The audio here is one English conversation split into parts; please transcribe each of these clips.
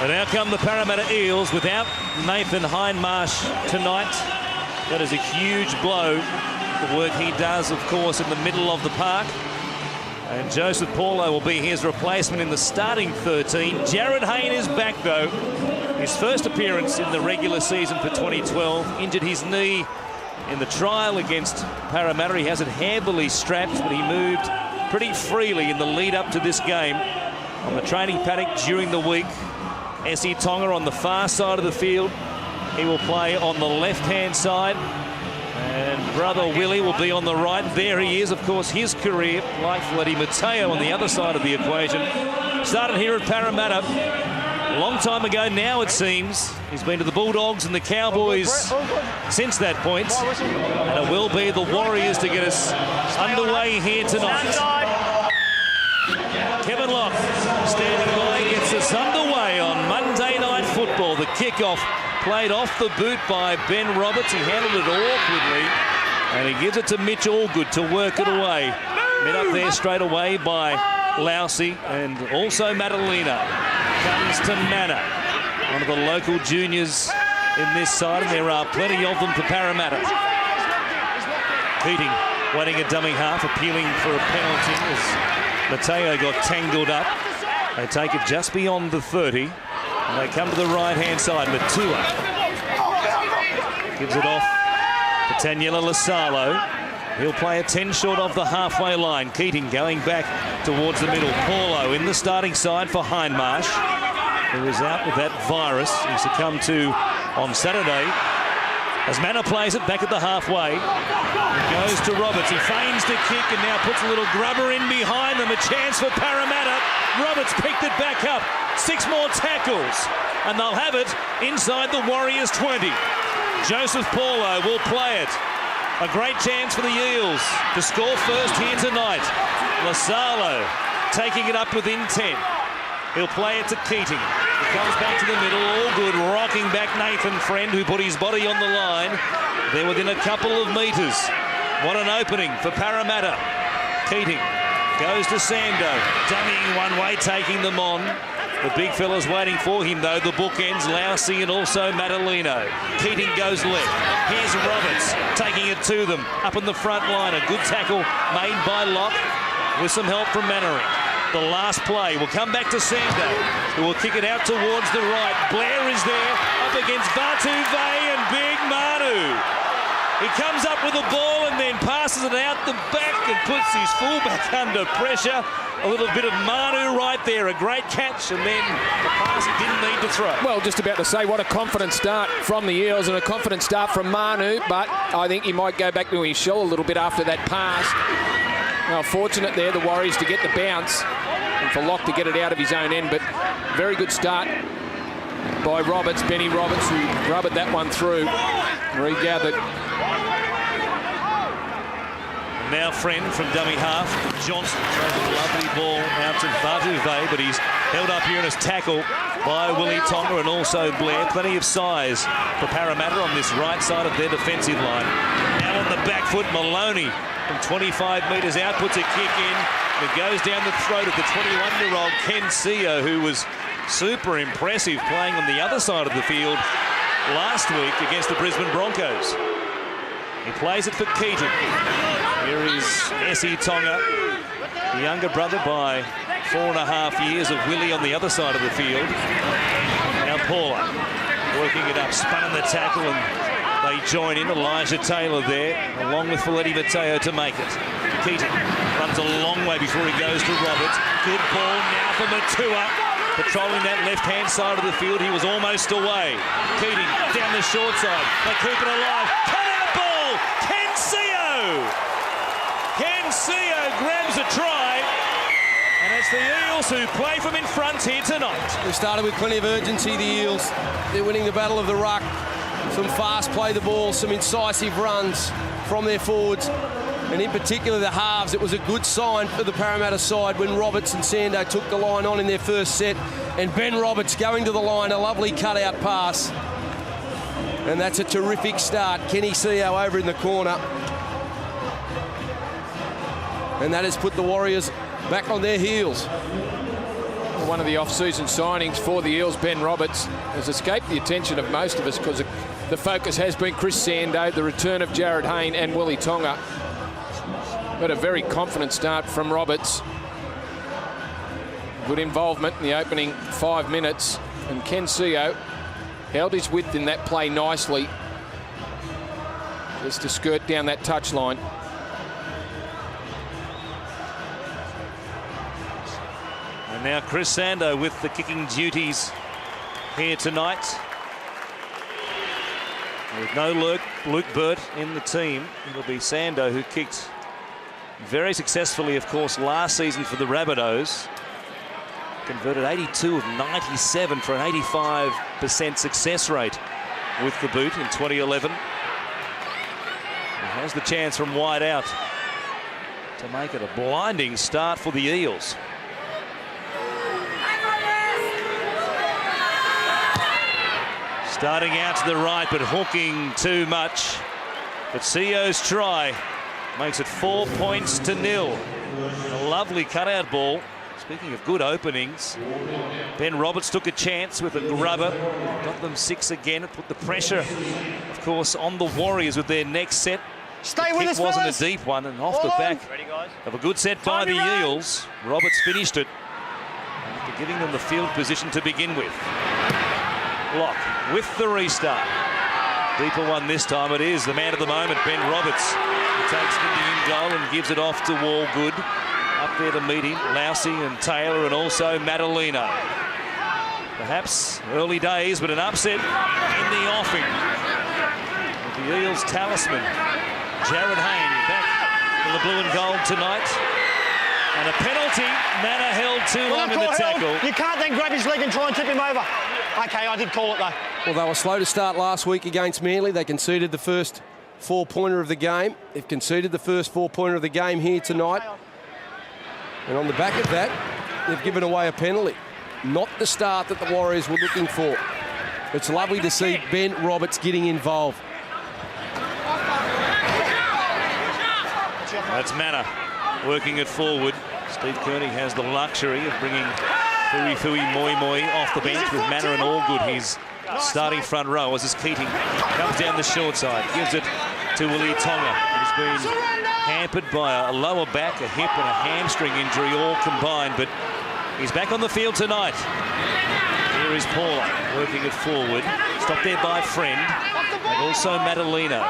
And now come the Parramatta Eels without Nathan Hindmarsh tonight. That is a huge blow. The work he does, of course, in the middle of the park. And Joseph Paulo will be his replacement in the starting 13. Jared Hayne is back, though. His first appearance in the regular season for 2012. Injured his knee in the trial against Parramatta. He has it heavily strapped, but he moved pretty freely in the lead up to this game on the training paddock during the week. Essie Tonga on the far side of the field. He will play on the left-hand side. And brother Willie will be on the right. There he is, of course, his career, like Vladdy Mateo on the other side of the equation. Started here at Parramatta a long time ago now, it seems. He's been to the Bulldogs and the Cowboys since that point. And it will be the Warriors to get us underway here tonight. Kevin Locke standing by, gets us underway on Monday Night Football. The kickoff played off the boot by Ben Roberts. He handled it awkwardly, and he gives it to Mitch Allgood to work it away. Met up there straight away by Lousy, and also Madalena comes to Manor, one of the local juniors in this side, and there are plenty of them for Parramatta. Keating waiting a dummy half, appealing for a penalty as Mateo got tangled up. They take it just beyond the 30. And they come to the right-hand side. Matua gives it off to Taniela Lasalo. He'll play a 10 short of the halfway line. Keating going back towards the middle. Paulo in the starting side for Hindmarsh, who is out with that virus he succumbed to on Saturday. As Manor plays it back at the halfway. It goes to Roberts. He feigns to kick and now puts a little grubber in behind them. A chance for Parramatta. Roberts picked it back up. 6 more tackles. And they'll have it inside the Warriors 20. Joseph Paulo will play it. A great chance for the Eels to score first here tonight. Lasalo taking it up within 10. He'll play it to Keating. He comes back to the middle. Allgood rocking back Nathan Friend, who put his body on the line. They're within a couple of metres. What an opening for Parramatta. Keating goes to Sando. Dummying one way, taking them on. The big fella's waiting for him, though. The bookends, Lousy and also Madaleno. Keating goes left. Here's Roberts taking it to them. Up in the front line. A good tackle made by Locke with some help from Mannering. The last play will come back to Sando, who will kick it out towards the right. Blair is there, up against Batuve and Big Manu. He comes up with the ball and then passes it out the back and puts his fullback under pressure. A little bit of Manu right there, a great catch, and then the pass he didn't need to throw. Well, just about to say, what a confident start from the Eels and a confident start from Manu, but I think he might go back to his shell a little bit after that pass. Well, fortunate there, the Warriors to get the bounce and for Locke to get it out of his own end, but very good start by Roberts, Benny Roberts, who rubbered that one through, regathered. Now Friend from dummy half. Johnson throws a lovely ball out to Batuve, but he's held up here in his tackle by Willie Tonga and also Blair. Plenty of size for Parramatta on this right side of their defensive line. Now on the back foot, Maloney from 25 metres out puts a kick in. It goes down the throat of the 21-year-old Ken Seo, who was super impressive playing on the other side of the field last week against the Brisbane Broncos. He plays it for Keating. Here is Essie Tonga, the younger brother by 4.5 years of Willie on the other side of the field. Now Paulo working it up, spun in the tackle, and they join in. Elijah Taylor there, along with Vladdy Mateo to make it. Keating runs a long way before he goes to Roberts. Good ball now for Matua. Patrolling that left-hand side of the field. He was almost away. Keating down the short side. They keep it alive. Cut-out ball! Ken Seo! Ken Seo grabs a try. And it's the Eels who play from in front here tonight. They started with plenty of urgency, the Eels. They're winning the battle of the ruck. Some fast play the ball, some incisive runs from their forwards. And in particular the halves, it was a good sign for the Parramatta side when Roberts and Sando took the line on in their first set. And Ben Roberts going to the line, a lovely cutout pass. And that's a terrific start. Kenny Seo over in the corner. And that has put the Warriors back on their heels. One of the off-season signings for the Eels, Ben Roberts, has escaped the attention of most of us because the focus has been Chris Sando, the return of Jared Hayne and Willie Tonga. But a very confident start from Roberts. Good involvement in the opening 5 minutes, and Ken Seo held his width in that play nicely, just to skirt down that touchline. And now Chris Sando with the kicking duties here tonight. With no Luke Burt in the team, it'll be Sando who kicked very successfully, of course, last season for the Rabbitohs. Converted 82 of 97 for an 85% success rate with the boot in 2011. He has the chance from wide out to make it a blinding start for the Eels. Starting out to the right, but hooking too much. But Seo's try makes it 4 points to 0. A lovely cutout ball. Speaking of good openings, Ben Roberts took a chance with a grubber. Got them 6 again. It put the pressure, of course, on the Warriors with their next set. Stay the with kick us, wasn't fellas. a deep one, and off the back of a good set by the Eels, Roberts finished it after giving them the field position to begin with. Lock with the restart. Deeper one this time. It is the man of the moment, Ben Roberts. He takes it in the in goal and gives it off to Walgood. Up there to meet him, Lousy and Taylor, and also Madalino. Perhaps early days, but an upset in the offing. With the Eels talisman, Jared Hayne back in the blue and gold tonight. And a penalty. Manor held too long in the tackle. You can't then grab his leg and try and tip him over. Okay, I did call it though. Well, they were slow to start last week against Manly. They conceded the first 4-pointer of the game. They've conceded the first 4-pointer of the game here tonight. And on the back of that, they've given away a penalty. Not the start that the Warriors were looking for. It's lovely to see Ben Roberts getting involved. That's Manor working it forward. Steve Kearney has the luxury of bringing Fui Moi off the bench with Manor and Allgood. He's starting front row as Keating comes down the short side, gives it to Willie Tonga. He's been hampered by a lower back, a hip and a hamstring injury all combined, but he's back on the field tonight. Here is Paula working it forward, stopped there by Friend and also Madalino.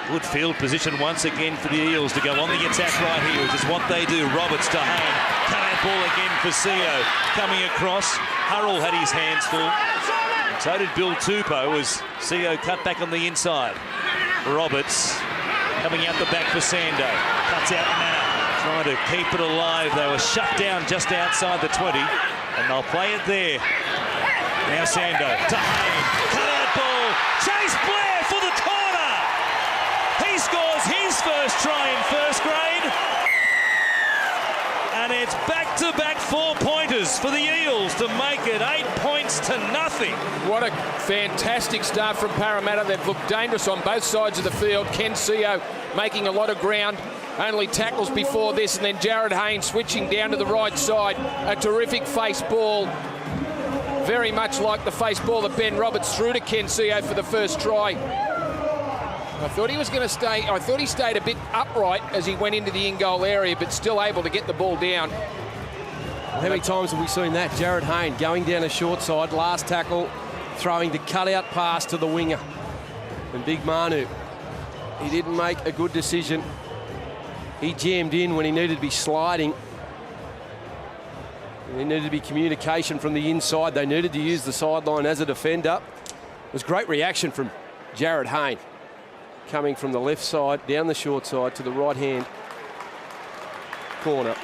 Good field position once again for the Eels to go on the attack right here, which is what they do. Roberts to Hayne, cut out ball again for Seo, coming across. Hurrell had his hands full, and so did Bill Tupou as Seo cut back on the inside. Roberts coming out the back for Sando, cuts out Manor, trying to keep it alive. They were shut down just outside the 20, and they'll play it there. Now Sando to Hayne, cut out ball, Chase Blair for the corner. He scores his first try in first grade, and it's back-to-back 4-pointers for the Eels to make it 8 points to 0. What a fantastic start from Parramatta. They've looked dangerous on both sides of the field. Ken Seo making a lot of ground. Only tackles before this, and then Jared Hayne switching down to the right side. A terrific face ball. Very much like the face ball that Ben Roberts threw to Ken Seo for the first try. I thought he was going to stay. I thought he stayed a bit upright as he went into the in-goal area, but still able to get the ball down. How many times have we seen that? Jared Hayne going down a short side, last tackle, throwing the cut-out pass to the winger. And Big Manu, he didn't make a good decision. He jammed in when he needed to be sliding. There needed to be communication from the inside. They needed to use the sideline as a defender. It was great reaction from Jared Hayne, coming from the left side, down the short side to the right-hand corner.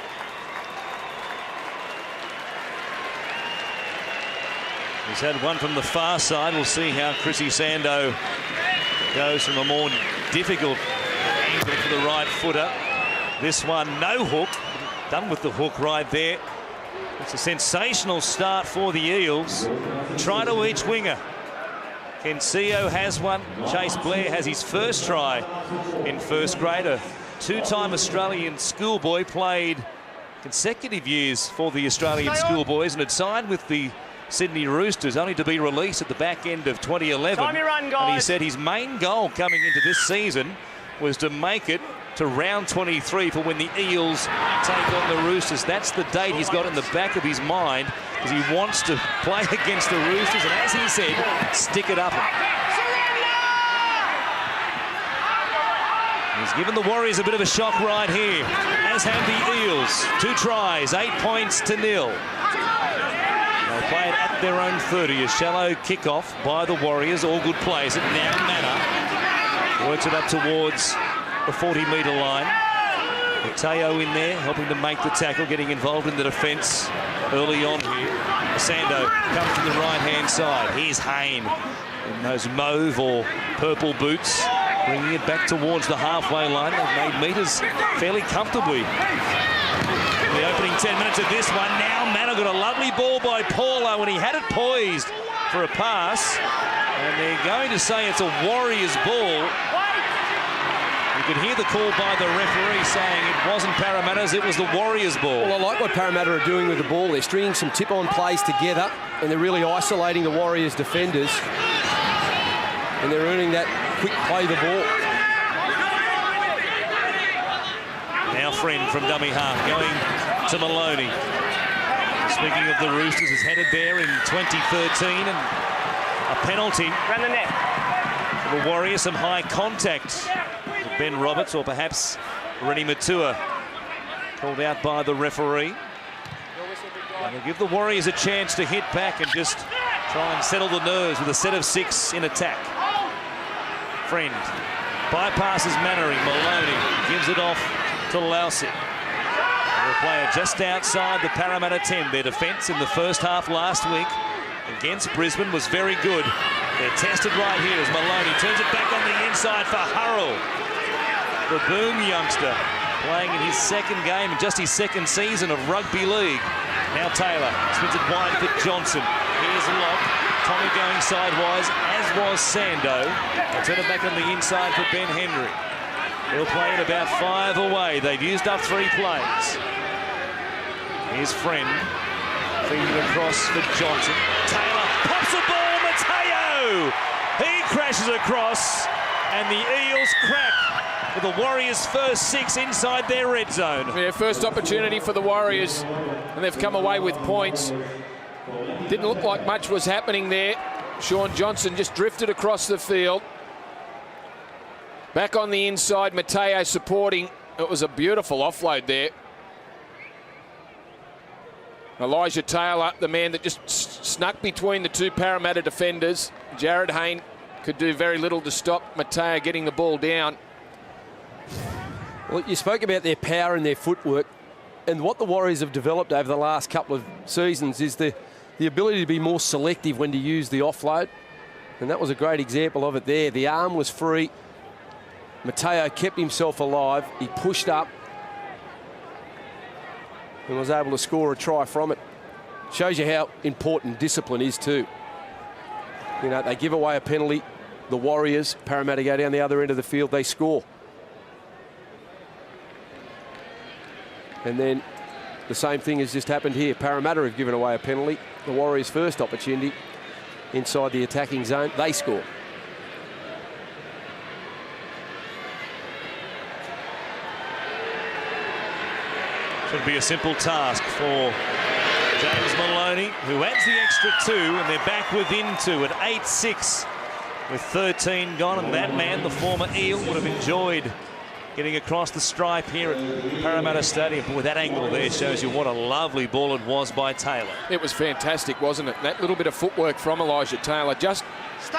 He's had one from the far side. We'll see how Chrissy Sando goes from a more difficult angle for the right footer. This one, no hook. Done with the hook right there. It's a sensational start for the Eels. Try to each winger. Ken Seo has one. Chase Blair has his first try in first grade. A two-time Australian schoolboy, played consecutive years for the Australian schoolboys and had signed with the Sydney Roosters, only to be released at the back end of 2011. Time you run, guys. And he said his main goal coming into this season was to make it to round 23 for when the Eels take on the Roosters. That's the date he's got in the back of his mind, because he wants to play against the Roosters and, as he said, stick it up. He's given the Warriors a bit of a shock right here, as have the Eels. 2 tries, 8 points to 0. They'll play it at their own 30. A shallow kickoff by the Warriors. All good plays. It now Manor works it up towards the 40-metre line. Mateo in there, helping to make the tackle, getting involved in the defence early on here. Sando comes from the right-hand side. Here's Hayne in those mauve or purple boots, bringing it back towards the halfway line. They've made metres fairly comfortably. The opening 10 minutes of this one. Now Manor got a lovely ball by Paulo, and he had it poised for a pass. And they're going to say it's a Warriors ball. You could hear the call by the referee saying it wasn't Parramatta's, it was the Warriors' ball. Well, I like what Parramatta are doing with the ball. They're stringing some tip-on plays together, and they're really isolating the Warriors' defenders. And they're earning that quick play the ball. Now Friend from dummy half going to Maloney. Speaking of the Roosters, is headed there in 2013, and a penalty. Run the net. For the Warriors, some high contact. Ben Roberts or perhaps Rennie Matua called out by the referee. And they'll give the Warriors a chance to hit back and just try and settle the nerves with a set of 6 in attack. Friend bypasses Mannering. Maloney gives it off to Lousy. A player just outside the Parramatta 10. Their defence in the first half last week against Brisbane was very good. They're tested right here as Maloney turns it back on the inside for Hurrell. The boom youngster playing in his second game and just his second season of rugby league. Now Taylor spins it wide for Johnson. Here's Locke. Tommy going sidewise, as was Sando. They'll turn it back on the inside for Ben Henry. He'll play it about 5 away. They've used up 3 plays. Here's Friend. Feeding it across for Johnson. Taylor pops the ball. Mateo! He crashes across, and the Eels crack with the Warriors' first 6 inside their red zone. Yeah, first opportunity for the Warriors, and they've come away with points. Didn't look like much was happening there. Sean Johnson just drifted across the field. Back on the inside, Mateo supporting. It was a beautiful offload there. Elijah Taylor, the man that just snuck between the 2 Parramatta defenders. Jared Hayne could do very little to stop Mateo getting the ball down. Well, you spoke about their power and their footwork, and what the Warriors have developed over the last couple of seasons is the ability to be more selective when to use the offload, and that was a great example of it there. The arm was free. Mateo kept himself alive. He pushed up and was able to score a try from it. Shows you how important discipline is too. You know, they give away a penalty. The Warriors, Parramatta go down the other end of the field, they score. And then the same thing has just happened here. Parramatta have given away a penalty. The Warriors' first opportunity inside the attacking zone, they score. Should be a simple task for James Maloney, who adds the extra 2, and they're back within 2 at 8-6 with 13 gone. And that man, the former Eel, would have enjoyed getting across the stripe here at Parramatta Stadium. But with that angle there, shows you what a lovely ball it was by Taylor. It was fantastic, wasn't it? That little bit of footwork from Elijah Taylor just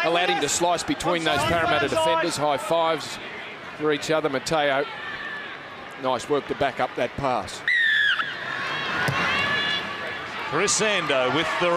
allowed him to slice between those Parramatta defenders. High fives for each other. Mateo, nice work to back up that pass. Chris Sando with the